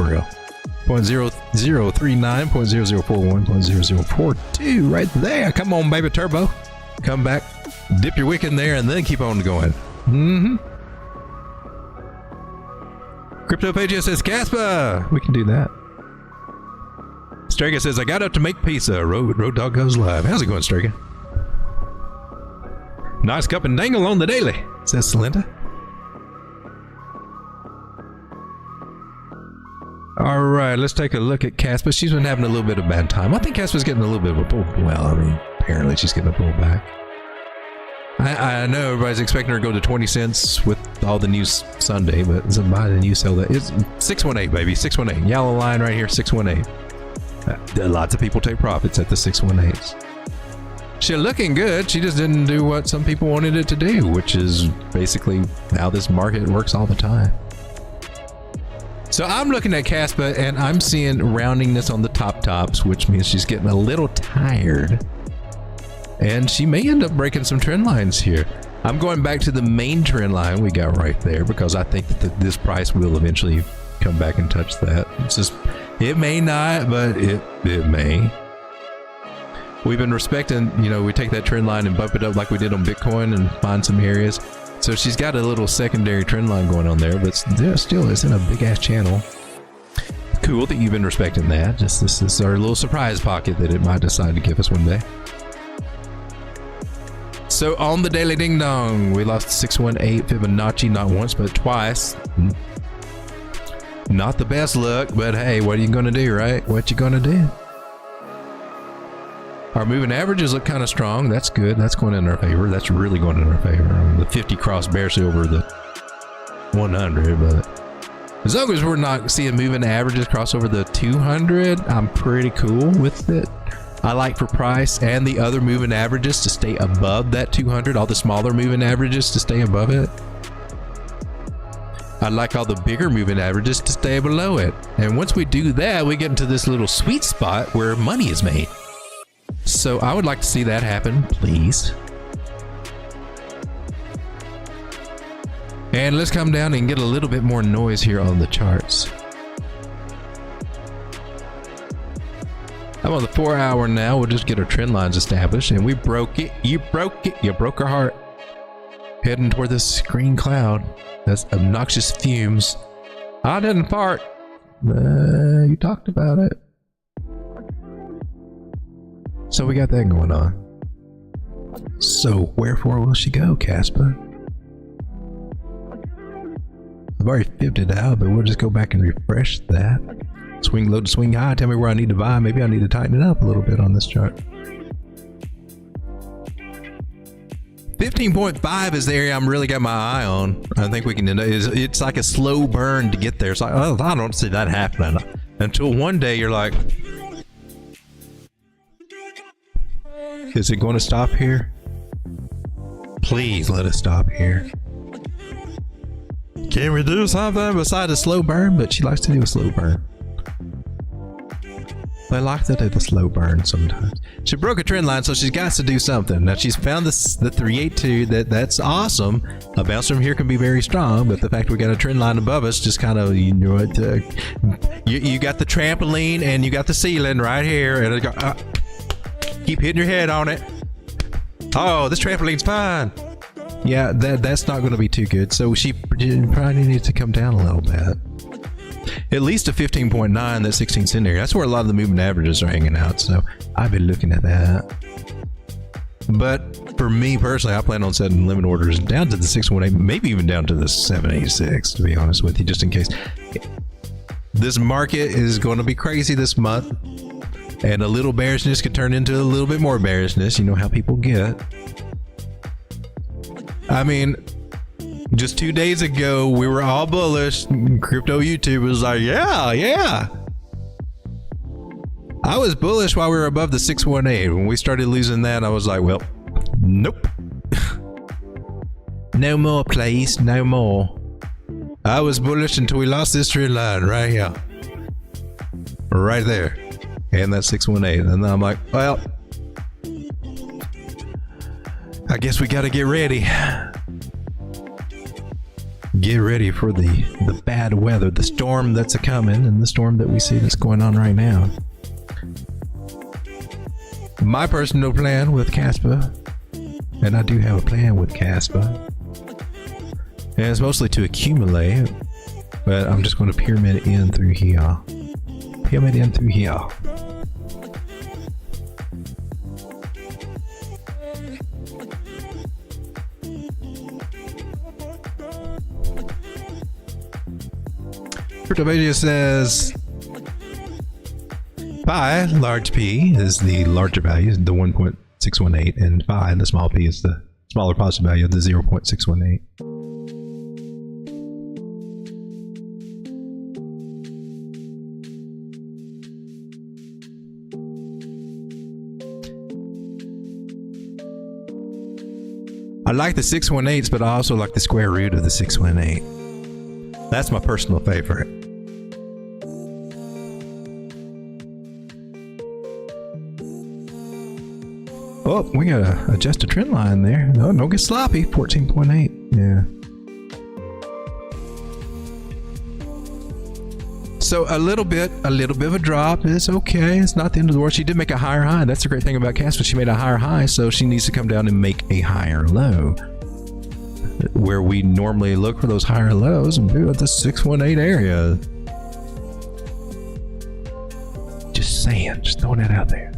0.0039, 0.0041, 0.0042 right there. Come on, baby, Turbo. Come back, dip your wick in there, and then keep on going. Crypto Page says, Caspa, we can do that. Strega says, I got up to make pizza. Road Dog goes live. How's it going, Strega? Nice cup and dangle on the daily, says Celinda. All right, let's take a look at Caspa. She's been having a little bit of a bad time. I think Caspa's getting a little bit of a pull. Well, I mean, apparently she's getting a pullback. I know everybody's expecting her to go to 20 cents with all the news Sunday, but it's a buy the news sell that. It's 618, baby, 618. Yellow line right here, 618. Lots of people take profits at the 618s. She's looking good. She just didn't do what some people wanted it to do, which is basically how this market works all the time. So I'm looking at Caspa and I'm seeing roundingness on the tops, which means she's getting a little tired. And she may end up breaking some trend lines here. I'm going back to the main trend line we got right there because I think that this price will eventually come back and touch that. It's just, it may not, but it may. We've been respecting, you know, we take that trend line and bump it up like we did on Bitcoin and find some areas. So she's got a little secondary trend line going on there, but still it's in a big ass channel. Cool that you've been respecting that. Just this is our little surprise pocket that it might decide to give us one day. So on the daily ding dong, we lost 618 Fibonacci not once but twice. Not the best look, but hey, what are you gonna do, right? What you gonna do? Our moving averages look kind of strong. That's good. That's going in our favor. That's really going in our favor. The 50 cross barely over the 100, but as long as we're not seeing moving averages cross over the 200, I'm pretty cool with it. I like for price and the other moving averages to stay above that 200, all the smaller moving averages to stay above it. I like all the bigger moving averages to stay below it. And once we do that, we get into this little sweet spot where money is made. So I would like to see that happen, please. And let's come down and get a little bit more noise here on the charts. I'm on the 4 hour now. We'll just get our trend lines established, and we broke it. You broke it. You broke our heart. Heading toward this green cloud. That's obnoxious fumes. I didn't fart. You talked about it. So we got that going on. So wherefore will she go, Caspa? I've already fibbed it out, but we'll just go back and refresh that. Swing low to swing high. Tell me where I need to buy. Maybe I need to tighten it up a little bit on this chart. 15.5 is the area I'm really got my eye on. I think we can end up, it's like a slow burn to get there. It's like, oh, I don't see that happening until one day you're like, is it going to stop here? Please let it stop here. Can we do something besides a slow burn? But she likes to do a slow burn. I like to do the slow burn sometimes. She broke a trend line, so she's got to do something. Now she's found this, the 382. That's awesome. A bounce from here can be very strong, but the fact we got a trend line above us just kind of, you know what? You got the trampoline and you got the ceiling right here, and it go. Keep hitting your head on it. Oh, this trampoline's fine. Yeah, that's not going to be too good. So she probably needs to come down a little bit. At least a 15.9, that 16 cent area. That's where a lot of the moving averages are hanging out. So I've been looking at that. But for me personally, I plan on setting limit orders down to the 618, maybe even down to the 786, to be honest with you, just in case. This market is going to be crazy this month. And a little bearishness could turn into a little bit more bearishness. You know how people get. I mean, just 2 days ago, we were all bullish. Crypto YouTube was like, yeah. I was bullish while we were above the 618. When we started losing that, I was like, well, nope. No more, please. No more. I was bullish until we lost this trend line right here. Right there. And that's 618. And then I'm like, well, I guess we got to get ready. Get ready for the bad weather, the storm that's a-coming, and the storm that we see that's going on right now. My personal plan with Caspa, and I do have a plan with Caspa, and it's mostly to accumulate, but I'm just going to pyramid in through here. Pyramid in through here. Cryptovadia says pi, large P, is the larger value, the 1.618, and phi, the small p, is the smaller positive value of the 0.618. I like the 618s, but I also like the square root of the 618. That's my personal favorite. Oh, we gotta adjust the trend line there. No, don't get sloppy. 14.8. Yeah. So a little bit of a drop is okay. It's not the end of the world. She did make a higher high. That's the great thing about Casper. She made a higher high, so she needs to come down and make a higher low. Where we normally look for those higher lows and do at the 618 area. Just saying, just throwing that out there.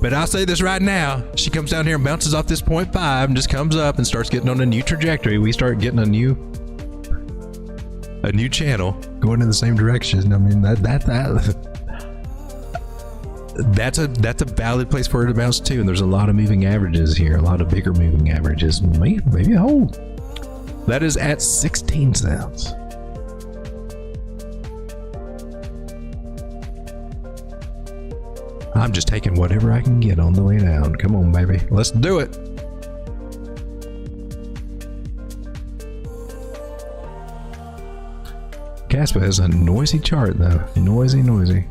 But I'll say this right now, she comes down here and bounces off this 0.5 and just comes up and starts getting on a new trajectory. We start getting a new channel going in the same direction. I mean, that's a valid place for her to bounce to. And there's a lot of moving averages here, a lot of bigger moving averages. Maybe a hold. That is at 16 cents. I'm just taking whatever I can get on the way down. Come on, baby. Let's do it. Casper has a noisy chart, though. Noisy.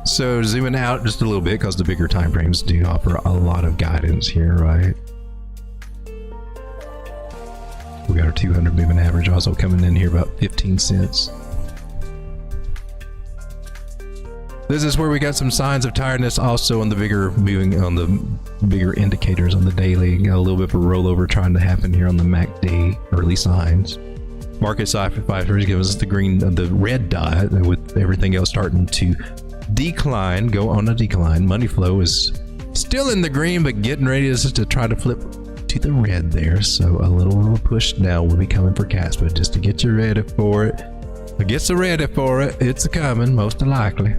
So zooming out just a little bit, because the bigger time frames do offer a lot of guidance here, right? We got our 200 moving average also coming in here about 15 cents. This is where we got some signs of tiredness also on the bigger indicators on the daily. Got a little bit of a rollover trying to happen here on the MACD early signs. Market ciphers gives us the red dot with everything else starting to decline, go on a decline. Money flow is still in the green, but getting ready to try to flip to the red there. So a little push down will be coming for Casper just to get you ready for it. Get you ready for it. It's coming, most likely.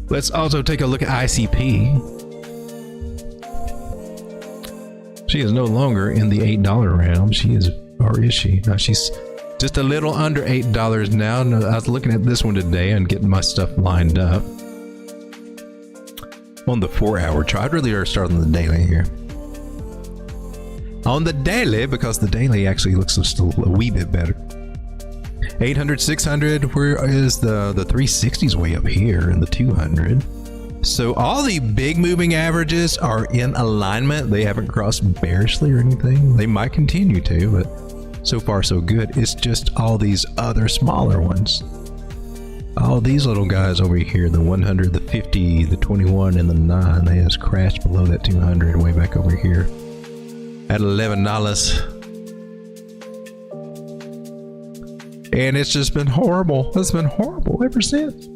Let's also take a look at ICP. She is no longer in the $8 realm. She is, or is she? No, she's just a little under $8 now. I was looking at this one today and getting my stuff lined up. On the 4-hour chart, I'd really start on the daily here. On the daily, because the daily actually looks just a wee bit better. 800, 600, where is the 360s way up here and the 200. So all the big moving averages are in alignment. They haven't crossed bearishly or anything. They might continue to, but so far so good. It's just all these other smaller ones. All these little guys over here, the 100, the 50, the 21, and the 9, they just crashed below that 200 way back over here at $11. And it's just been horrible. It's been horrible ever since.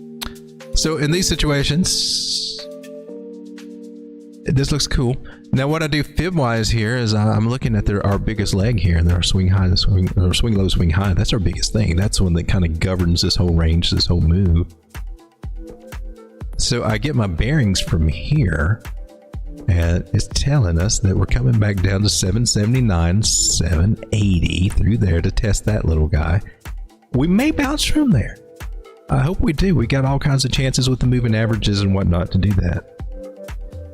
So in these situations, this looks cool. Now what I do fib-wise here is I'm looking at our biggest leg here, and our swing high, swing low, swing high. That's our biggest thing. That's one that kind of governs this whole range, this whole move. So I get my bearings from here, and it's telling us that we're coming back down to 779, 780 through there to test that little guy. We may bounce from there. I hope we do. We got all kinds of chances with the moving averages and whatnot to do that.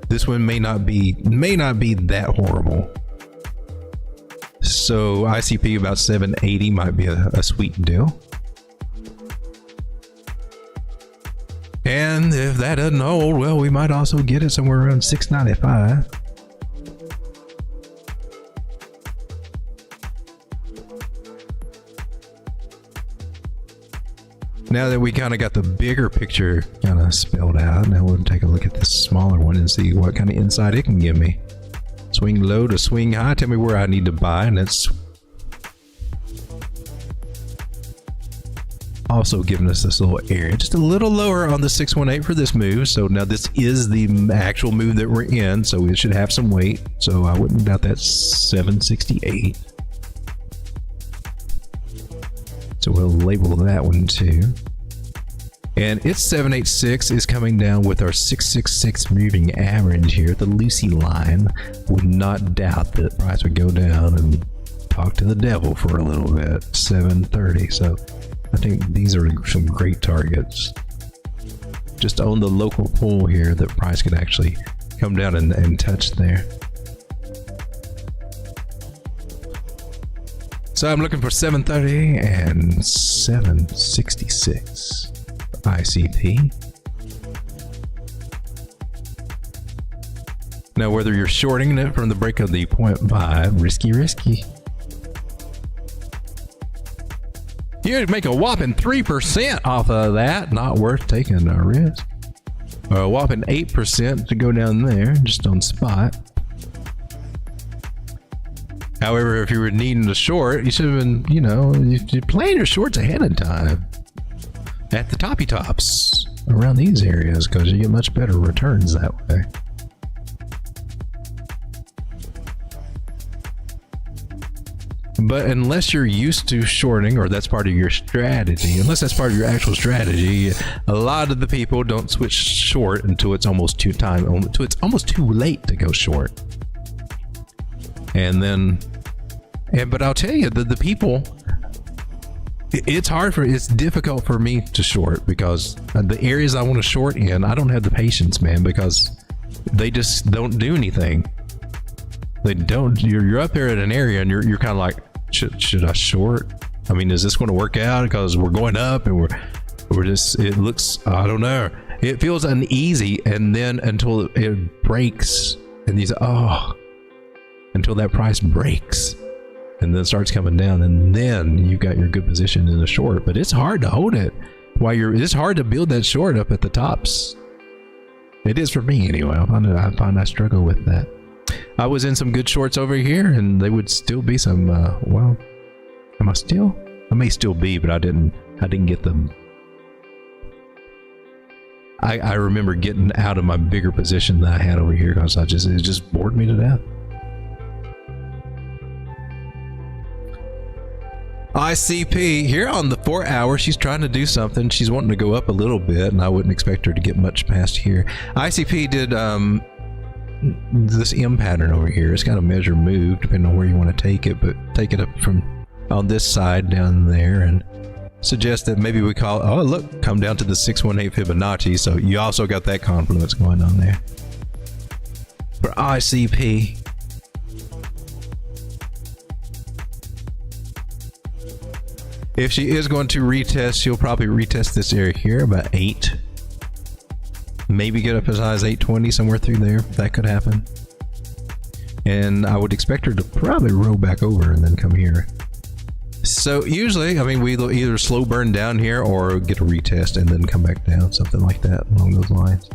This one may not be that horrible. So ICP about 780 might be a sweet deal. And if that doesn't hold, well, we might also get it somewhere around 695. Now that we kind of got the bigger picture kind of spelled out, now we'll take a look at this smaller one and see what kind of insight it can give me. Swing low to swing high, tell me where I need to buy, and it's also giving us this little area, just a little lower on the 618 for this move. So now this is the actual move that we're in, so it should have some weight. So I wouldn't doubt that 768. So we'll label that one too. And its 786 is coming down with our 666 moving average here, the Lucy line. Would not doubt that price would go down and talk to the devil for a little bit. 730. So I think these are some great targets. Just on the local pool here, that price could actually come down and touch there. So I'm looking for 730 and 766 ICP. Now, whether you're shorting it from the break of the 0.5, risky. You'd make a whopping 3% off of that. Not worth taking a risk. Or a whopping 8% to go down there, just on spot. However, if you were needing to short, you should have been, you plan your shorts ahead of time at the toppy tops around these areas, because you get much better returns that way. But unless you're used to shorting, or that's part of your strategy, unless that's part of your actual strategy, a lot of the people don't switch short until it's almost too late to go short. But I'll tell you that the people, it's difficult for me to short, because the areas I want to short in, I don't have the patience, man, because they just don't do anything. They don't. You're up there at an area and you're kind of like, should I short? I mean, is this going to work out? Because we're going up and we're just, it looks, I don't know. It feels uneasy, and then until it breaks, and these, until that price breaks and then starts coming down, and then you've got your good position in the short. But it's hard to hold it it's hard to build that short up at the tops. It is for me anyway. I find I struggle with that. I was in some good shorts over here, and they would still be some, I may still be, but I didn't get them. I remember getting out of my bigger position that I had over here, because it just bored me to death. ICP here on the 4 hour, she's trying to do something. She's wanting to go up a little bit, and I wouldn't expect her to get much past here. ICP did this M pattern over here. It's got a measure move depending on where you want to take it, but take it up from on this side down there, and suggest that maybe we call, come down to the 618 Fibonacci. So you also got that confluence going on there for ICP. If she is going to retest, she'll probably retest this area here about 8. Maybe get up as high as 820, somewhere through there. That could happen. And I would expect her to probably roll back over and then come here. So usually, I mean, we'll either slow burn down here or get a retest and then come back down, something like that along those lines.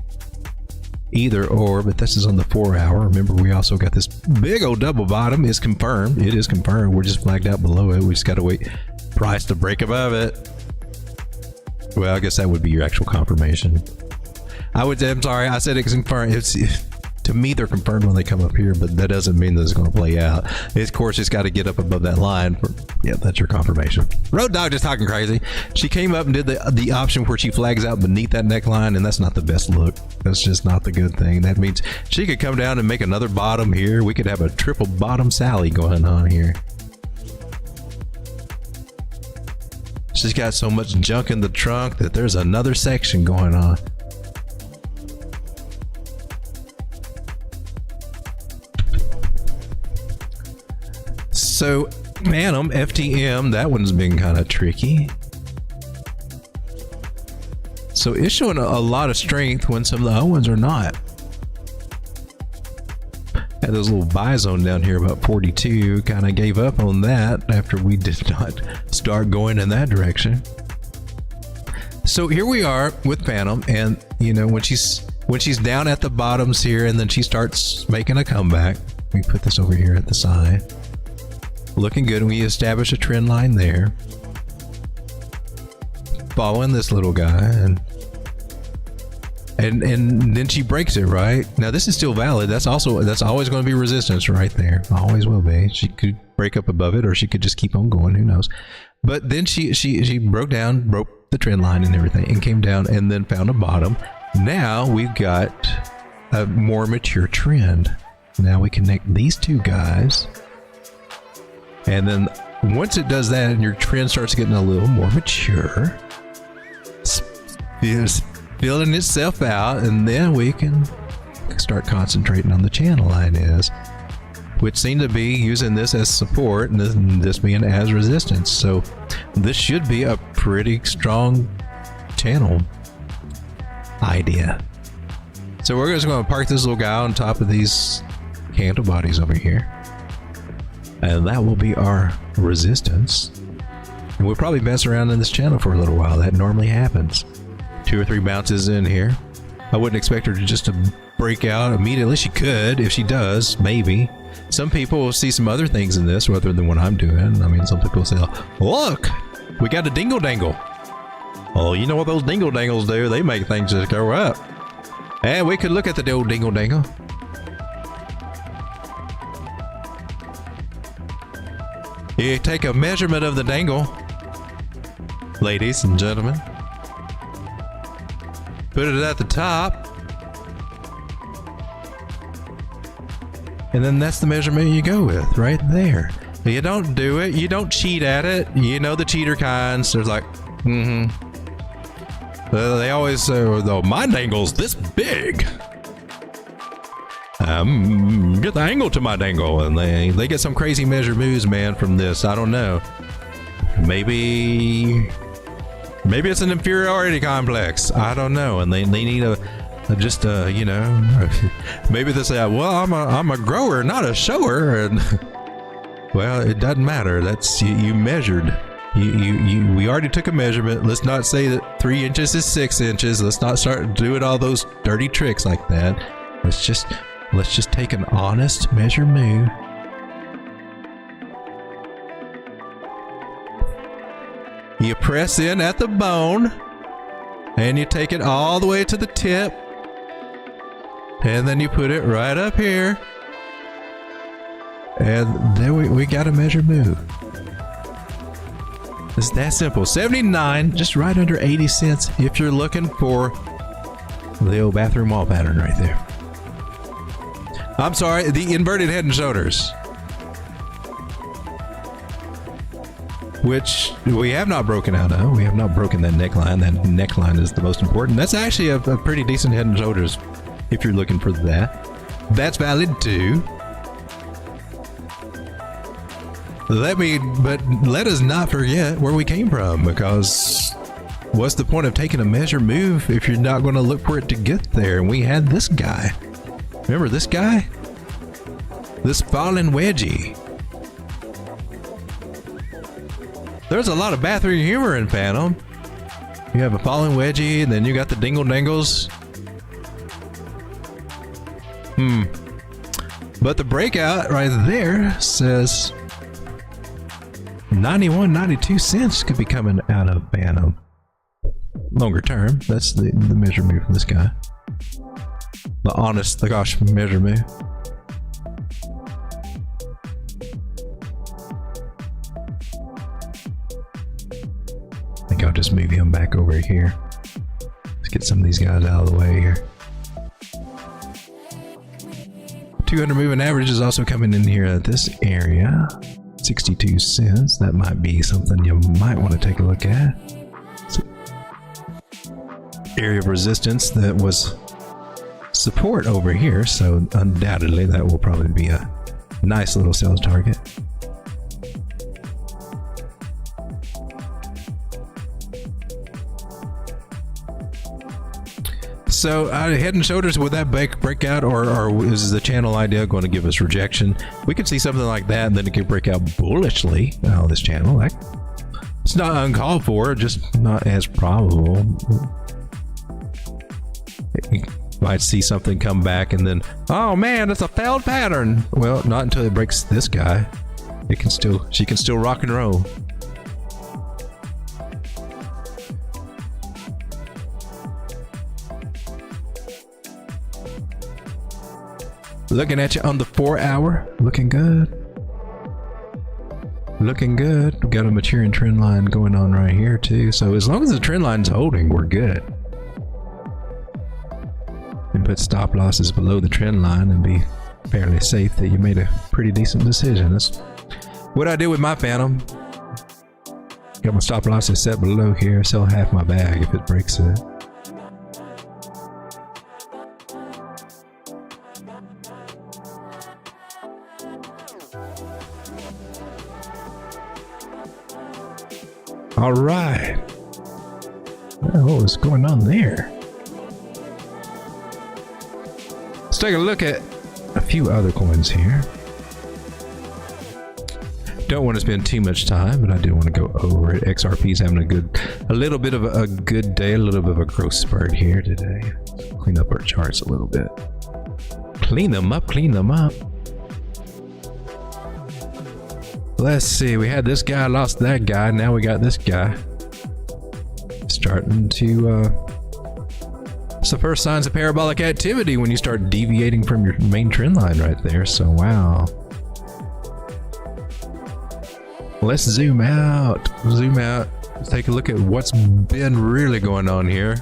Either or, but this is on the 4 hour. Remember, we also got this big old double bottom. It's confirmed. It is confirmed. We're just flagged out below it. We just got to wait price to break above it. Well, I guess that would be your actual confirmation. I'm sorry, I said it's confirmed. To me, they're confirmed when they come up here, but that doesn't mean that it's going to play out. Of course, it's got to get up above that line. That's your confirmation. Road Dog just talking crazy. She came up and did the option where she flags out beneath that neckline, and that's not the best look. That's just not the good thing. That means she could come down and make another bottom here. We could have a triple bottom Sally going on here. She's got so much junk in the trunk that there's another section going on. So, Phantom, FTM, that one's been kind of tricky. So it's showing a lot of strength when some of the other ones are not. Had this little buy zone down here about 42, kind of gave up on that after we did not start going in that direction. So here we are with Phantom, and you know, when she's down at the bottoms here and then she starts making a comeback. We put this over here at the side. Looking good. We establish a trend line there. Following this little guy, and then she breaks it, right? Now this is still valid. That's always going to be resistance right there. Always will be. She could break up above it, or she could just keep on going. Who knows? But then she broke the trend line and everything, and came down, and then found a bottom. Now we've got a more mature trend. Now we connect these two guys, and then once it does that, and your trend starts getting a little more mature, it's filling itself out, and then we can start concentrating on the channel ideas, which seem to be using this as support and this being as resistance. So this should be a pretty strong channel idea. So we're just going to park this little guy on top of these candle bodies over here, and that will be our resistance. And we'll probably mess around in this channel for a little while. That normally happens. 2 or 3 bounces in here. I wouldn't expect her to just to break out immediately. She could, if she does, maybe. Some people will see some other things in this rather than what I'm doing. I mean, some people will say, look, we got a dingle dangle. Oh, you know what those dingle dangles do? They make things just go up. And we could look at the old dingle dangle. You take a measurement of the dangle, ladies and gentlemen. Put it at the top. And then that's the measurement you go with, right there. You don't do it. You don't cheat at it. You know the cheater kinds. There's like, they always say, oh, my dangle's this big. Get the angle to my dangle. And they get some crazy measure moves, man, from this. I don't know. Maybe it's an inferiority complex. I don't know. And they need you know, maybe they say, well, I'm a grower, not a shower. And well, it doesn't matter. That's you measured. We already took a measurement. Let's not say that 3 inches is 6 inches. Let's not start doing all those dirty tricks like that. Let's just take an honest measure move. You press in at the bone and you take it all the way to the tip, and then you put it right up here, and then we got a measure move. It's that simple. 79, just right under 80 cents if you're looking for the old bathroom wall pattern right there. I'm sorry, the inverted head and shoulders, which we have not broken out of. We have not broken that neckline. That neckline is the most important. That's actually a pretty decent head and shoulders if you're looking for that. That's valid too. But let us not forget where we came from, because what's the point of taking a measure move if you're not going to look for it to get there? And we had this guy. Remember this guy? This fallen wedgie. There's a lot of bathroom humor in Phantom. You have a fallen wedgie, and then you got the dingle dangles. But the breakout right there says 91, 92 cents could be coming out of Phantom. Longer term, that's the measure move from this guy. The honest, the gosh measure move. I think I'll just move him back over here. Let's get some of these guys out of the way here. 200 moving average is also coming in here at this area. 62 cents. That might be something you might want to take a look at. So, area of resistance that was support over here, so undoubtedly that will probably be a nice little sales target. So head and shoulders, would that break out, or is the channel idea going to give us rejection? We could see something like that, and then it could break out bullishly. Oh, this channel, it's not uncalled for, just not as probable. You might see something come back, and then, oh man, it's a failed pattern. Well, not until it breaks this guy. She can still rock and roll. Looking at you on the 4 hour, looking good. Looking good. We got a maturing trend line going on right here too. So as long as the trend line's holding, we're good. And put stop losses below the trend line and be fairly safe that you made a pretty decent decision. That's what I did with my Phantom. Got my stop losses set below here. Sell half my bag if it breaks it. All right. Oh, what's going on there? Let's take a look at a few other coins here. Don't want to spend too much time, but I do want to go over it. XRP's having a little bit of a good day, a little bit of a growth spurt here today. Clean up our charts a little bit. Clean them up, clean them up. Let's see, we had this guy, lost that guy, now we got this guy. Starting to, it's the first signs of parabolic activity when you start deviating from your main trend line right there, so wow. Let's zoom out, Let's take a look at what's been really going on here.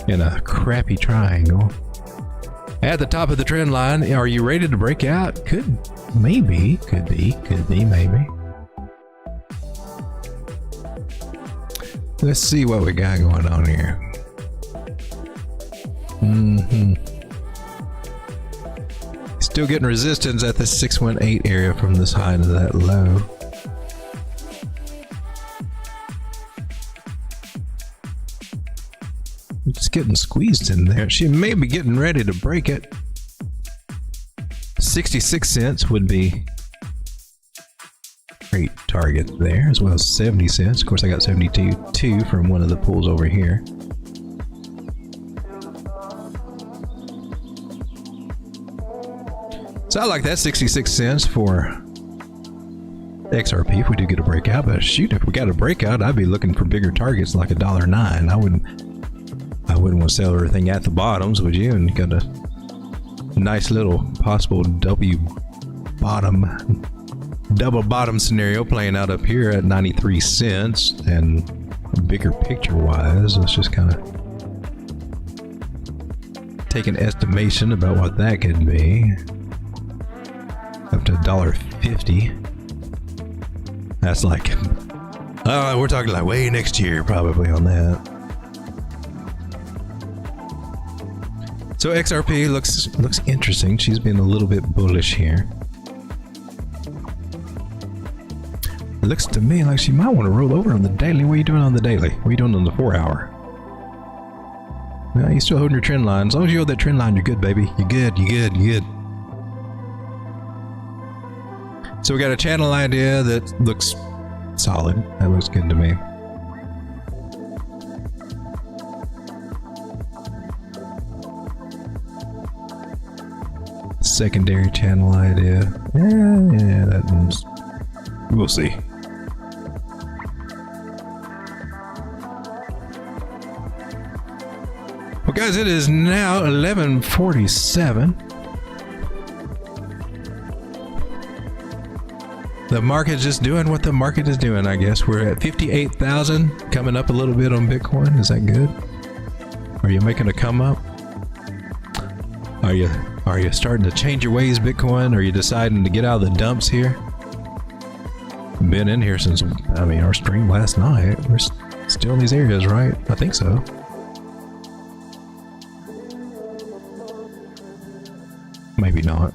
In a crappy triangle. At the top of the trend line, are you ready to break out? Could be, maybe. Let's see what we got going on here. Still getting resistance at the 618 area from this high to that low. It's getting squeezed in there. She may be getting ready to break it. 66 cents would be great target there, as well as 70 cents. Of course, I got 72 from one of the pools over here. So I like that 66 cents for XRP if we do get a breakout. But shoot, if we got a breakout, I'd be looking for bigger targets like $1.09. I wouldn't want to sell everything at the bottoms, would you? And got a nice little possible double bottom scenario playing out up here at 93 cents. And bigger picture wise, let's just kind of take an estimation about what that could be. Up to $1.50. That's like, we're talking like way next year probably on that. So XRP looks interesting. She's been a little bit bullish here. It looks to me like she might want to roll over on the daily. What are you doing on the daily? What are you doing on the 4 hour? No, you're still holding your trend line. As long as you hold that trend line, you're good, baby. You're good. So we got a channel idea that looks solid. That looks good to me. Secondary channel idea. Yeah, that one's... We'll see. Well, guys, it is now 11:47. The market's just doing what the market is doing, I guess. We're at 58,000, coming up a little bit on Bitcoin. Is that good? Are you making a come up? Are you starting to change your ways, Bitcoin? Are you deciding to get out of the dumps here? Been in here since, our stream last night. We're still in these areas, right? I think so. Maybe not.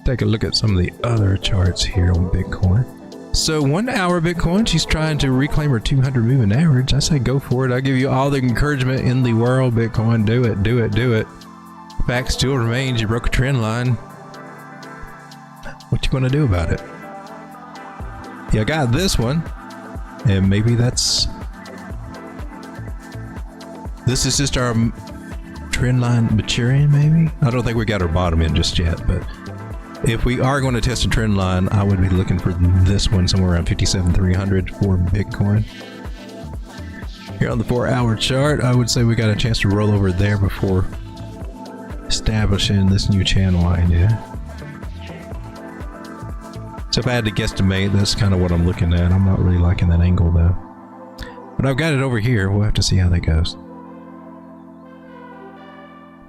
Take a look at some of the other charts here on Bitcoin. So 1 hour Bitcoin, she's trying to reclaim her 200 moving average. I say go for it. I give you all the encouragement in the world, Bitcoin. Do it, do it, do it. Fact still remains, you broke a trend line. What you gonna do about it? You got this one, and maybe this is just our trend line maturing, maybe? I don't think we got our bottom in just yet, but if we are going to test a trend line, I would be looking for this one somewhere around 57,300 for Bitcoin. Here on the 4 hour chart, I would say we got a chance to roll over there before establishing this new channel idea. So if I had to guesstimate, that's kind of what I'm looking at. I'm not really liking that angle though. But I've got it over here. We'll have to see how that goes.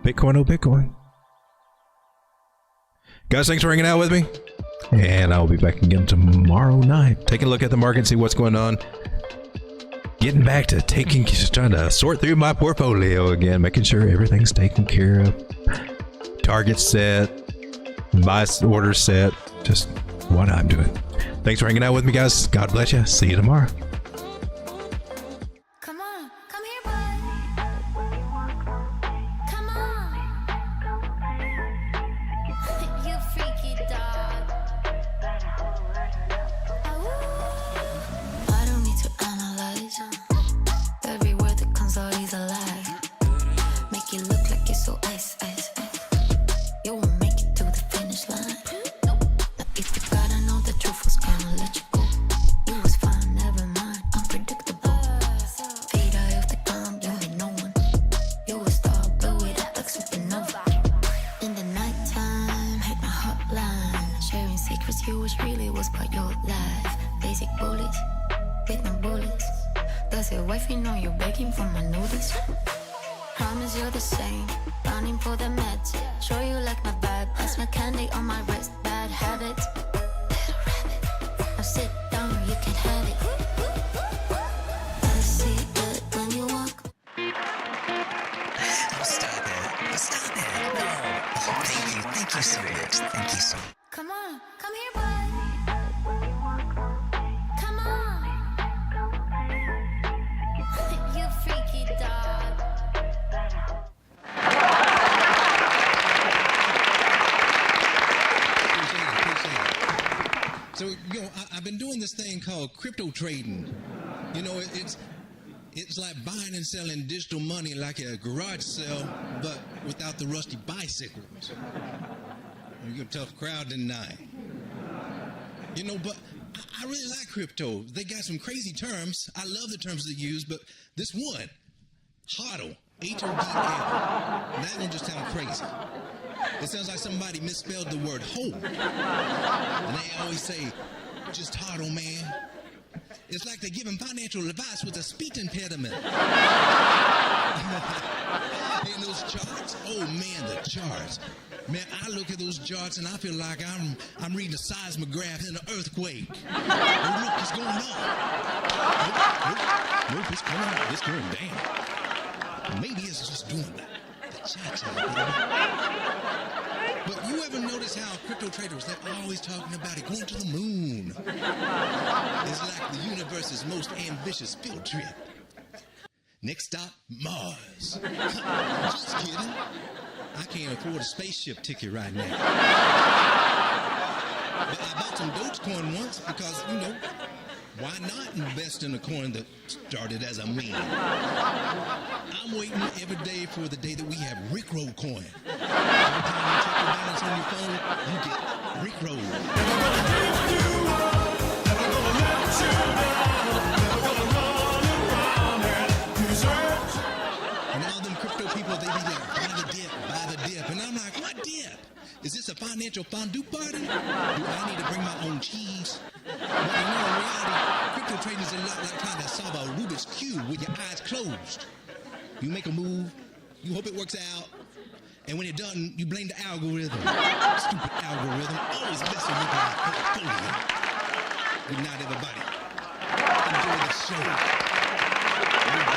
Bitcoin, oh Bitcoin. Guys, thanks for hanging out with me. And I'll be back again tomorrow night. Taking a look at the market, see what's going on. Getting back to trying to sort through my portfolio again, making sure everything's taken care of. targets set, buy orders set, just what I'm doing. Thanks for hanging out with me, guys. God bless you. See you tomorrow. Come on, come here, bud. Come on. You freaky dog. I don't need to analyze every word that comes out is a lie. Make it look like it's so ice, ice, ice. You won't make it to the finish line. Now if you gotta know the truth was gonna let you go. You was fine, never mind, unpredictable. Feet eye off the ground, you ain't no one. You a star, blow it up like supernova. In the nighttime, hit my hotline. Sharing secrets, you was really was about your life. Basic bullets, with no bullets. Does your wifey know you're begging for my notice? Promise you're the same, running for the meds. Show you like my vibe, pass my candy on my wrist. Bad habits, little rabbit. Now sit down, you can have it. I see it when you walk. Oh, stop it. Stop it. No. Oh, thank you. Thank you so much. Thank you so much. Come on, come here, bud. Come on. You freaky dog. So, I've been doing this thing called crypto trading. It's like buying and selling digital money like a garage sale, but without the rusty bicycles. You're a tough crowd tonight. But I really like crypto. They got some crazy terms. I love the terms they use, but this one, HODL, HODL, that one just sounds crazy. It sounds like somebody misspelled the word hoe. And they always say, just HODL, man. It's like they're giving financial advice with a speech impediment. And those charts, oh man, the charts. Man, I look at those charts and I feel like I'm reading a seismograph in an earthquake. Oh, look, it's going up. Nope, it's going up. It's going down. Maybe it's just doing the cha-cha. But you ever notice how crypto traders, they're always talking about it going to the moon? It's like the universe's most ambitious field trip. Next stop, Mars. Just kidding. I can't afford a spaceship ticket right now. But I bought some Dogecoin once because, why not invest in a coin that started as a meme? I'm waiting every day for the day that we have Rickroll coin. Every time you check your balance on your phone, you get Rickroll. And all them crypto people, they be like, buy the dip. And I'm like, what dip? Is this a financial fondue party? Do I need to bring my own cheese? But in reality, crypto trading is a lot like trying to solve a Rubik's Cube with your eyes closed. You make a move, you hope it works out, and when it doesn't, you blame the algorithm. Stupid algorithm, always messing with my portfolio. Good night, everybody. Enjoy the show.